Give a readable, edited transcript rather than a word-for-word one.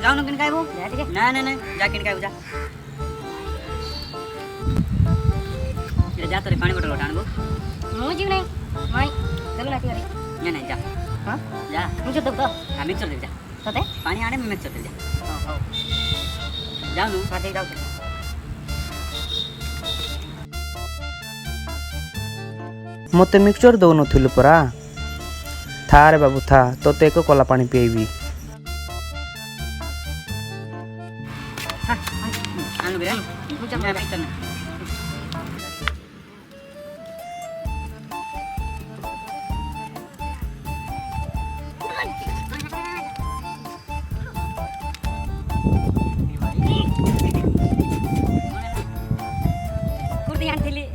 जाऊ नको काय भाऊ नाही नाही जाकीन काय जा जातो रे पाणी बॉटल आण भाऊ मग जीव नाही माई चल ना तिकडे नाही जा हां जा मिक्सर दे हा मिक्सर दे जा सते पाणी आणे मी मिक्सर दे जा हो जाऊ नु पाते जाऊ मत मिक्सचर दौनथिलु परा था रे बाबू था तोते एक कला पानी पिएबी आनु बिरा मुझे मिक्सर ना कुर्ती आणली